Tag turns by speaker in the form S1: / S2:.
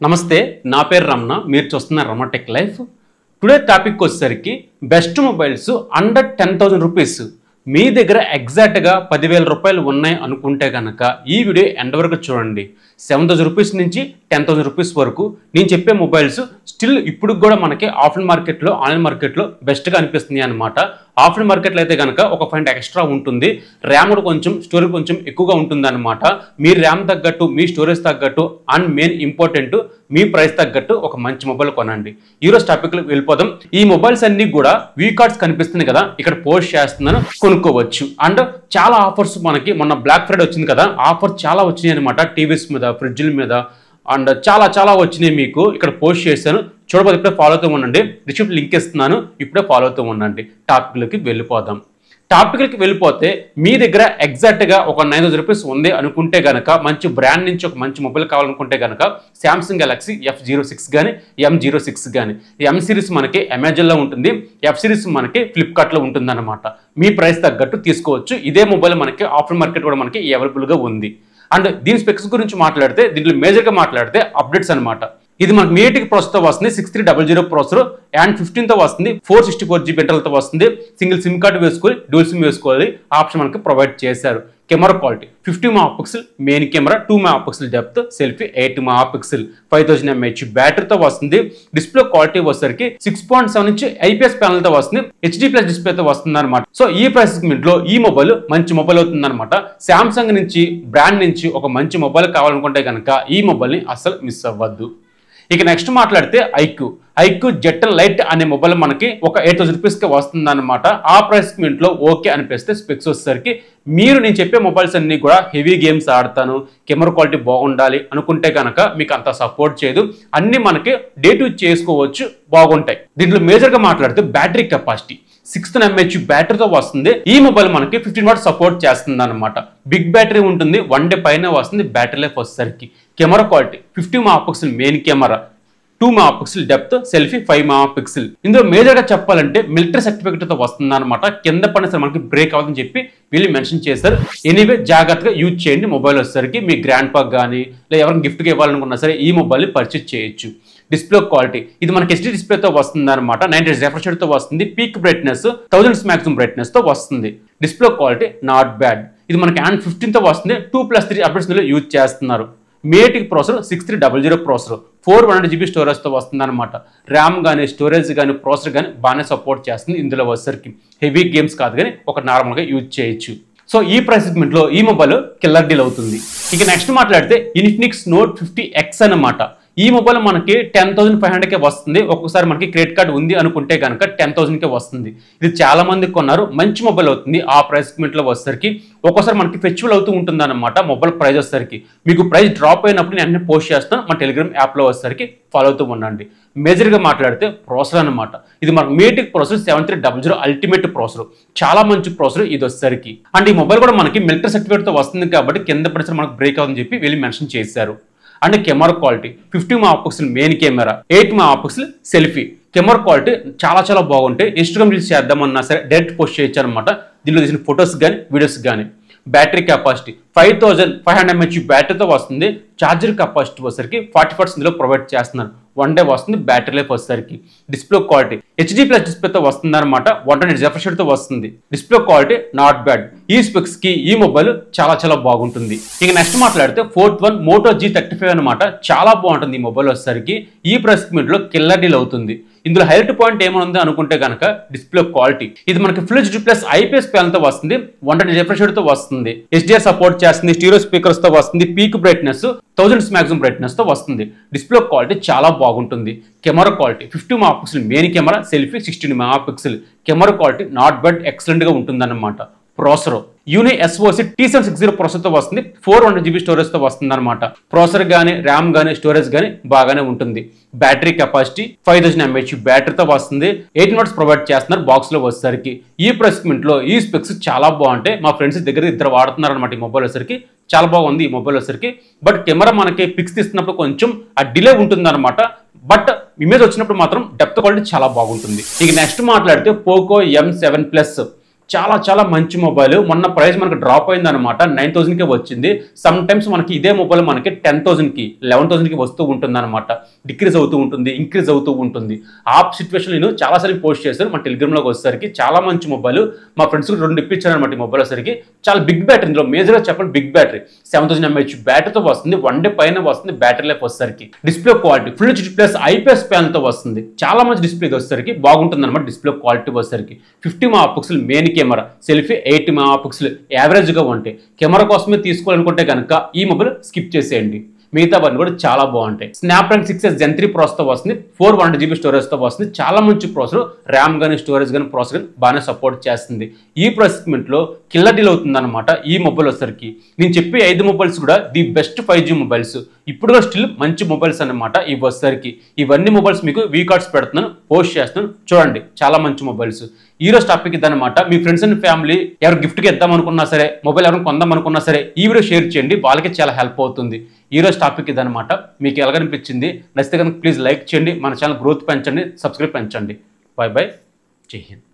S1: నమస్తే నా పేరు రమణ మీరు చూస్తున్నారు Ramana tech life today topic వచ్చేసరికి బెస్ట్ మొబైల్స్ అండర్ 10,000 రూపీస్ మీ దగ్గర ఎగ్జాక్ట్గా 10,000 రూపాయలు ఉన్నాయి అనుకుంటే కనుక ఈ వీడియో ఎండ్ వరకు చూడండి 7,000 రూపీస్ నుంచి 10,000 రూపీస్ వరకు నేను చెప్పే మొబైల్స్ స్టిల్ ఇప్పుడు కూడా మనకి ఆఫ్లైన్ మార్కెట్లో ఆన్లైన్ మార్కెట్లో బెస్ట్గా అనిపిస్తుంది అనమాట ఆఫ్లైన్ మార్కెట్లో అయితే కనుక ఒక పాయింట్ ఎక్స్ట్రా ఉంటుంది ర్యామ్ కూడా కొంచెం స్టోరేజ్ కొంచెం ఎక్కువగా ఉంటుంది అనమాట మీ ర్యామ్ తగ్గట్టు మీ స్టోరేజ్ తగ్గట్టు and main important me price తగ్గట్టు ఒక మంచి మొబైల్ కొనండి ఈరోజు టాపిక్లో వెళ్ళిపోదాం ఈ మొబైల్స్ అన్ని కూడా వీ కార్డ్స్ కనిపిస్తుంది కదా ఇక్కడ పోస్ట్ చేస్తున్నాను కొనుక్కోవచ్చు అండ్ చాలా ఆఫర్స్ మనకి మొన్న బ్లాక్ ఫ్రైడే వచ్చింది కదా ఆఫర్ చాలా వచ్చినాయి అనమాట టీవీస్ మీద ఫ్రిడ్జ్ల మీద అండ్ చాలా వచ్చినాయి మీకు ఇక్కడ పోస్ట్ చేశాను చూడబోదు ఇప్పుడే ఫాలో అవుతూ ఉండండి రిసిప్ట్ లింక్ ఇస్తున్నాను ఇప్పుడే ఫాలో అవుతూ ఉండండి టాపిక్లకి వెళ్ళిపోదాం టాపిక్లకి వెళ్ళిపోతే మీ దగ్గర ఎగ్జాక్ట్గా ఒక 9,000 రూపీస్ ఉంది అనుకుంటే కనుక మంచి బ్రాండ్ నుంచి ఒక మంచి మొబైల్ కావాలనుకుంటే కనుక శాంసంగ్ గెలాక్సీ F06 కానీ M06 కానీ M సిరీస్ మనకి అమెజాన్లో ఉంటుంది F సిరీస్ మనకి ఫ్లిప్కార్ట్లో ఉంటుంది అనమాట మీ ప్రైస్ తగ్గట్టు తీసుకోవచ్చు ఇదే మొబైల్ మనకి ఆఫ్లైన్ మార్కెట్ కూడా మనకి అవైలబుల్గా ఉంది అండ్ దీని స్పెక్స్ గురించి మాట్లాడితే దీంట్లో మేజర్గా మాట్లాడితే అప్డేట్స్ అనమాట ఇది మనకు మీటికి ప్రాసెస్తో వస్తుంది 6300 ప్రాసెసర్ అండ్ 15తో వస్తుంది 464GB ఇంటర్నల్తో వస్తుంది సింగిల్ సిమ్ కార్డు వేసుకోవాలి డ్యూల్ సిమ్ వేసుకోవాలి ఆప్షన్ మనకి ప్రొవైడ్ చేశారు camera quality 50 megapixel main camera 2 megapixel depth selfie 8 megapixel 5000 mAh బ్యాటరీతో వస్తుంది డిస్ప్లే క్వాలిటీ వచ్చేసరికి 6.7 ఇంచ్ IPS ప్యానెల్తో వస్తుంది HD+ డిస్ప్లేతో వస్తుంది అనమాట సో ఈ ప్రైస్ సెగ్మెంట్లో ఈ మొబైల్ మంచి మొబైల్ అవుతుంది అనమాట శాంసంగ్ నుంచి బ్రాండ్ నుంచి ఒక మంచి మొబైల్ కావాలనుకుంటే కనుక ఈ మొబైల్ని అస్సలు మిస్ అవ్వద్దు ఇక నెక్స్ట్ మాట్లాడితే ఐక్యూ జెట్ లైట్ అనే మొబైల్ మనకి ఒక 8,000 రూపీస్కి వస్తుంది అనమాట ఆ ప్రైస్ సెగ్మెంట్లో ఓకే అనిపిస్తే స్పెక్స్ వచ్చేసరికి మీరు నేను చెప్పే మొబైల్స్ అన్ని కూడా హెవీ గేమ్స్ ఆడతాను కెమెరా క్వాలిటీ బాగుండాలి అనుకుంటే కనుక మీకు అంత సపోర్ట్ చేయదు అన్ని మనకి డే టు చేసుకోవచ్చు బాగుంటాయి దీంట్లో మేజర్గా మాట్లాడితే బ్యాటరీ కెపాసిటీ 16 mAh బ్యాటరీతో వస్తుంది ఈ మొబైల్ మనకి 15 వాట్ సపోర్ట్ చేస్తుంది అనమాట బిగ్ బ్యాటరీ ఉంటుంది 1 డే పైన వస్తుంది బ్యాటరీ లైఫ్ వచ్చేసరికి camera quality 50 megapixel main camera 2 megapixel depth selfie 5 megapixel ఇందులో మేజర్గా చెప్పాలంటే మిలిటరీ సర్టిఫికేట్తో వస్తుంది అనమాట కింద పడిన సరే మనకి బ్రేక్ అవుతుందని చెప్పి వీళ్ళు మెన్షన్ చేశారు ఎనీవే జాగ్రత్తగా యూజ్ చేయండి మొబైల్ వచ్చేసరికి మీ గ్రాండ్ పాక్ కానీ లేదా ఎవరైనా గిఫ్ట్గా ఇవ్వాలనుకున్నా సరే ఈ మొబైల్ని పర్చేజ్ చేయొచ్చు డిస్ప్లే క్వాలిటీ ఇది మనకి HD డిస్ప్లేతో వస్తుంది అనమాట 90 రిఫ్రెష్ రేట్తో వస్తుంది పీక్ బ్రైట్నెస్ 1000 మ్యాక్సిమం బ్రైట్నెస్తో వస్తుంది డిస్ప్లే క్వాలిటీ నాట్ బ్యాడ్ ఇది మనకి అండ్ 15తో వస్తుంది 2+3 అప్డేట్స్ యూజ్ చేస్తున్నారు మేటిక్ ప్రాసెసర్ 6300 ప్రాసెసర్ 400GB స్టోరేజ్తో వస్తుంది అనమాట ర్యామ్ కానీ స్టోరేజ్ కానీ ప్రాసెసర్ కానీ బాగానే సపోర్ట్ చేస్తుంది ఇందులో వచ్చేసరికి హెవీ గేమ్స్ కాదు కానీ ఒక నార్మల్గా యూజ్ చేయొచ్చు సో ఈ ప్రైస్ సెగ్మెంట్లో ఈ మొబైల్ కిల్లర్ డీల్ అవుతుంది ఇక నెక్స్ట్ మాట్లాడితే ఇన్ఫినిక్స్ నోట్ 50X అనమాట ఈ మొబైల్ మనకి 10,500కే వస్తుంది ఒక్కొక్కసారి మనకి క్రెడిట్ కార్డ్ ఉంది అనుకుంటే కనుక 10,000కే వస్తుంది ఇది చాలా మంది కొన్నారు మంచి మొబైల్ అవుతుంది ఆ ప్రైస్ సెగ్మెంట్లో వచ్చేసరికి ఒక్కోసారి మనకి ఫెస్టివల్ అవుతూ ఉంటుంది అనమాట మొబైల్ ప్రైస్ వచ్చేసరికి మీకు ప్రైస్ డ్రాప్ అయినప్పుడు నేను అన్ని పోస్ట్ చేస్తాను మన టెలిగ్రామ్ యాప్లో వచ్చేసరికి ఫాలో అవుతూ ఉండండి మేజర్గా మాట్లాడితే ప్రాసెసర్ అనమాట ఇది మనకు మేటిక్ ప్రాసెసర్ 7300 అల్టిమేట్ ప్రాసెసర్ చాలా మంచి ప్రాసెసర్ ఇది వచ్చేసరికి అండ్ ఈ మొబైల్ కూడా మనకి మిలిటరీ సర్టిఫికేట్తో వస్తుంది కాబట్టి కింద పడితే మనకు బ్రేక్ అవుతుందని చెప్పి వీళ్ళు మెన్షన్ చేశారు and camera quality 50 megapixel main camera 8 megapixel selfie camera quality చాలా బాగుంటాయి ఇన్స్టాగ్రామ్ రీల్స్ చేద్దామన్నా సరే డైరెక్ట్ పోస్ట్ చేయొచ్చు అనమాట దీనిలో తీసిన ఫొటోస్ కానీ వీడియోస్ కానీ బ్యాటరీ కెపాసిటీ 5500 mAh బ్యాటరీతో వస్తుంది ఛార్జర్ కెపాసిటీ వచ్చేసరికి 40 ఇందులో ప్రొవైడ్ చేస్తున్నారు 1 డే వస్తుంది బ్యాటరీ లైఫ్ వచ్చేసరికి డిస్ప్లే క్వాలిటీ HD+ డిస్ప్లేతో వస్తుంది అనమాట 120 రిఫ్రెష్ రేట్తో వస్తుంది డిస్ప్లే క్వాలిటీ నాట్ బ్యాడ్ ఈ స్పెక్స్ కి ఈ మొబైల్ చాలా బాగుంటుంది ఇక నెక్స్ట్ మాట్లాడితే 4th వన్ మోటో G35 అనమాట చాలా బాగుంటుంది ఈ మొబైల్ వచ్చేసరికి ఈ ప్రైస్ సెగ్మెంట్లో కిల్లర్ డీల్ అవుతుంది ఇందులో హైలైట్ పాయింట్ ఏమైనా అనుకుంటే కనుక డిస్ప్లే క్వాలిటీ ఇది మనకి ఫుల్ HD+ IPS ప్యానెల్తో వస్తుంది 120 రిఫ్రెష్ రేట్తో వస్తుంది HDR సపోర్ట్ చేస్తుంది స్టీరియో స్పీకర్స్ తో వస్తుంది పీక్ బ్రైట్నెస్ 1000 మ్యాక్సిమం బ్రైట్నెస్ తో వస్తుంది డిస్ప్లే క్వాలిటీ చాలా బాగుంటుంది camera quality 50 megapixel main camera selfie 16 megapixel camera quality not bad excellent గా ఉంటుంది అన్నమాట ప్రాసెసర్ యూని SoC T760 ప్రాసెసర్తో వస్తుంది 400GB స్టోరేజ్తో వస్తుంది అనమాట ప్రాసెసర్ కానీ ర్యామ్ కానీ స్టోరేజ్ కానీ బాగానే ఉంటుంది బ్యాటరీ కెపాసిటీ 5000 mAh బ్యాటరీతో వస్తుంది 18 వాట్స్ ప్రొవైడ్ చేస్తున్నారు బాక్స్లో వచ్చేసరికి ఈ ప్రైస్ సెగ్మెంట్లో ఈ స్పెక్స్ చాలా బాగుంటాయి మా ఫ్రెండ్స్ దగ్గర ఇద్దరు వాడుతున్నారు అనమాట ఈ మొబైల్ వచ్చేసరికి చాలా బాగుంది ఈ మొబైల్ వచ్చేసరికి బట్ కెమెరా మనకి పిక్స్ తీస్తున్నప్పుడు కొంచెం ఆ డిలే ఉంటుంది అనమాట బట్ ఇమేజ్ వచ్చినప్పుడు మాత్రం డెప్త్ క్వాలిటీ చాలా బాగుంటుంది ఇక నెక్స్ట్ మాట్లాడితే పోకో M7 Plus చాలా చాలా మంచి మొబైల్. మొన్న ప్రైస్ మనకు డ్రాప్ అయింది అనమాట, 9000కే వచ్చింది. సమ్ టైమ్స్ మనకి ఇదే మొబైల్ మనకి 10,000కి 11,000కి వస్తూ ఉంటుంది అనమాట. డిక్రీజ్ అవుతూ ఉంటుంది, ఇంక్రీజ్ అవుతూ ఉంటుంది. ఆ సిచ్యువేషన్ నేను చాలాసార్లు పోస్ట్ చేశాను మన టెలిగ్రామ్లోకి వచ్చేసరికి. చాలా మంచి మొబైల్, మా ఫ్రెండ్స్కి 2 ఇప్పించాను అనమాట ఈ మొబైల్ వచ్చేసరికి. చాలా బిగ్ బ్యాటరీ, ఇందులో మేజర్గా చెప్పండి బిగ్ బ్యాటరీ, 7000 mAh బ్యాటరీతో వస్తుంది. 1 డే పైన వస్తుంది బ్యాటరీ లైఫ్ వచ్చేసరికి. Display quality full HD plus IPS ప్యానల్తో వస్తుంది. చాలా మంచి డిస్ప్లే వచ్చేసరికి బాగుంటుంది అనమాట. డిస్ప్లే క్వాలిటీ వచ్చేసరికి 50 MP main camera, selfie 8 MP యావరేజ్గా ఉంటాయి. కెమెరా కోసమే తీసుకోవాలనుకుంటే కనుక ఈ మొబైల్ స్కిప్ చేసేయండి, మిగతావన్నీ కూడా చాలా బాగుంటాయి. స్నాప్డ్రాగన్ 6s Gen 3 ప్రాసెస్తో వస్తుంది. 400GB స్టోరేజ్తో వస్తుంది. చాలా మంచి ప్రాసెసర్, ర్యామ్ కానీ స్టోరేజ్ కానీ ప్రాసెసర్ కానీ బాగానే సపోర్ట్ చేస్తుంది. ఈ ప్రైస్ సెగ్మెంట్లో కిల్లర్ డీల్ అవుతుంది అనమాట ఈ మొబైల్ వచ్చేసరికి. నేను చెప్పే 5 మొబైల్స్ కూడా ది బెస్ట్ 5G మొబైల్స్, ఇప్పుడు కూడా స్టిల్ మంచి మొబైల్స్ అనమాట ఇవి వచ్చేసరికి. ఇవన్నీ మొబైల్స్ మీకు వీ కార్డ్స్ పెడుతున్నాను, పోస్ట్ చేస్తున్నాను, చూడండి చాలా మంచి మొబైల్స్. ఈ రోజు టాపిక్ ఇదనమాట. మీ ఫ్రెండ్స్ అండ్ ఫ్యామిలీ ఎవరు గిఫ్ట్కి ఇద్దాం అనుకున్నా సరే, మొబైల్ ఎవరైనా కొందాం అనుకున్నా సరే, ఈ వీడియో షేర్ చేయండి, వాళ్ళకి చాలా హెల్ప్ అవుతుంది. ఈ రోజు టాపిక్ ఇదనమాట. మీకు ఎలాగనిపించింది, నచ్చితే కనుక ప్లీజ్ లైక్ చేయండి, మన ఛానల్ గ్రోత్ పెంచండి, సబ్స్క్రైబ్ పెంచండి. బై బై, జై హింద్.